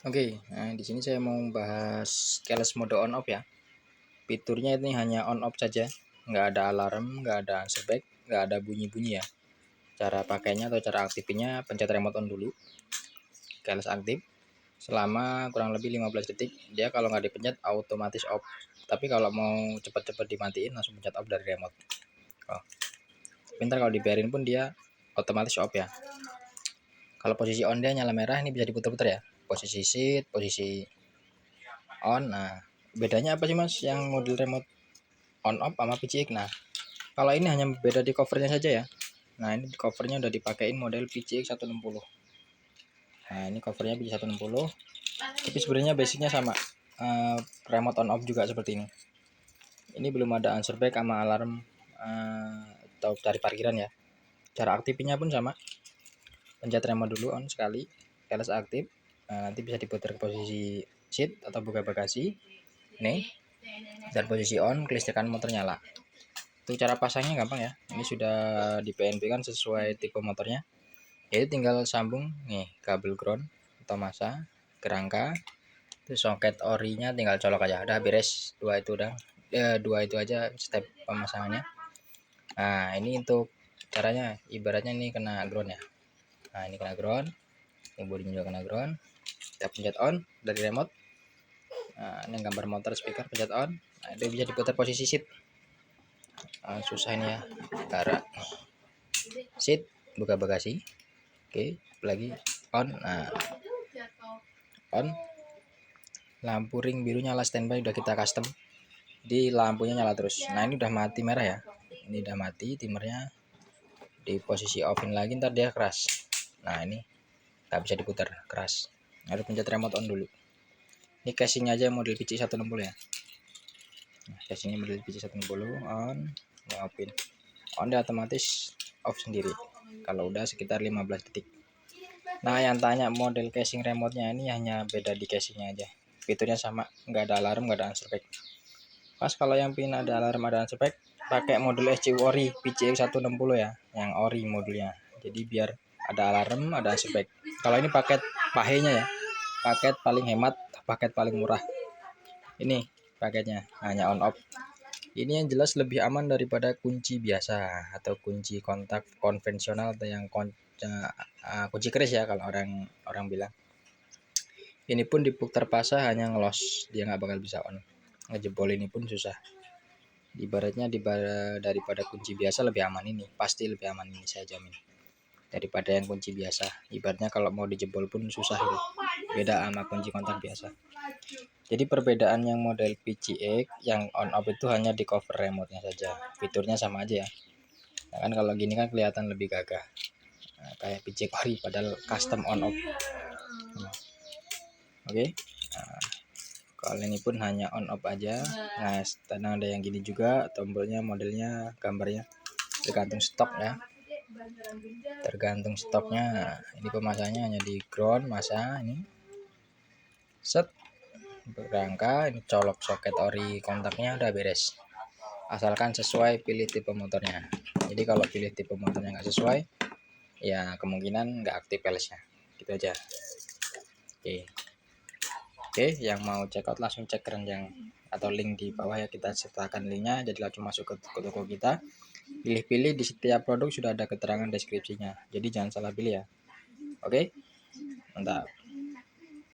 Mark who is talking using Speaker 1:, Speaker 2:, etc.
Speaker 1: Oke, nah di sini saya mau bahas keyless mode on off ya. Fiturnya ini hanya on off saja, nggak ada alarm, nggak ada answer back, nggak ada bunyi-bunyi ya. Cara pakainya atau cara aktifnya pencet remote on dulu, keyless aktif selama kurang lebih 15 detik. Dia kalau nggak dipencet otomatis off. Tapi kalau mau cepat-cepat dimatiin langsung pencet off dari remote. Oh. Bentar kalau dibiarin pun dia otomatis off ya. Kalau posisi on dia nyala merah, ini bisa diputar-putar ya. Posisi seat, posisi on. Nah, bedanya apa sih mas yang model remote on off sama PCX? Nah, kalau ini hanya beda di covernya saja ya. Nah, ini covernya udah dipakein model PCX 160. Nah, ini covernya PCX 160. Tapi sebenarnya basicnya sama. Remote on off juga seperti ini. Ini belum ada answer back sama alarm atau cari parkiran ya. Cara aktifnya pun sama. Pencet remote dulu on sekali, keyless aktif. Nah, nanti bisa diputar ke posisi seat atau buka bagasi. Nih, dan posisi on, kelistrikan motor nyala. Itu cara pasangnya gampang ya. Ini sudah di PNP kan sesuai tipe motornya. Jadi tinggal sambung nih kabel ground atau masa, kerangka, itu soket orinya tinggal colok aja. Udah beres dua itu aja step pemasangannya. Nah, ini untuk caranya, ibaratnya ini kena ground ya. Nah, ini kena ground, ini bodinya juga kena ground. Kita pencet on dari remote. Nah, ini gambar motor speaker, pencet on. Nah, itu bisa diputar posisi seat. Susah ini ya, cara seat, buka bagasi. Oke, lagi on. Nah, on. Lampu ring biru nyala standby, udah kita custom. Jadi lampunya nyala terus. Nah, ini udah mati merah ya. Ini udah mati timernya. Di posisi offin lagi ntar dia keras. Nah, ini nggak bisa diputar, keras. Harus pencet remote on dulu. Ini casingnya aja model PC 160 ya. Nah, casingnya model PC 160 on, offin. On dia otomatis off sendiri. Kalau udah sekitar 15 detik. Nah, yang tanya model casing remote-nya ini hanya beda di casingnya aja. Fiturnya sama, nggak ada alarm, nggak ada answer back. Pas kalau yang pin ada alarm, ada answer back, pakai modul SC Ori PCX 160 ya, yang ori modulnya. Jadi biar ada alarm, ada answer back. Kalau ini paket pahenya ya, paket paling hemat, paket paling murah. Ini paketnya hanya on off. Ini yang jelas lebih aman daripada kunci biasa atau kunci kontak konvensional atau yang kunci keris ya kalau orang bilang. Ini pun diputar pasah hanya ngelos, dia nggak bakal bisa on. Ngejebol ini pun susah. Ibaratnya daripada kunci biasa lebih aman ini, pasti lebih aman ini saya jamin. Daripada yang kunci biasa. Ibaratnya kalau mau dijebol pun susah itu. Beda sama kunci kontak biasa. Jadi perbedaan yang model PCX yang on off itu hanya di cover remote-nya saja. Fiturnya sama aja ya. Nah, kan kalau gini kan kelihatan lebih gagah. Nah, kayak PCX ori padahal custom on off. Oke. Nah, kalau ini pun hanya on off aja. Nah, kadang ada yang gini juga, tombolnya modelnya gambarnya tergantung stok ya. Tergantung stoknya. Ini pemasangannya hanya di ground masa ini. Set berangka, ini colok soket ori kontaknya udah beres. Asalkan sesuai pilih tipe motornya. Jadi kalau pilih tipe motornya nggak sesuai, ya kemungkinan nggak aktif keylessnya. Gitu aja. Oke, yang mau check out langsung cek keranjang atau link di bawah ya, kita sertakan linknya. Jadi langsung masuk ke toko kita. Pilih-pilih, di setiap produk sudah ada keterangan deskripsinya. Jadi jangan salah pilih ya. Oke, mantap.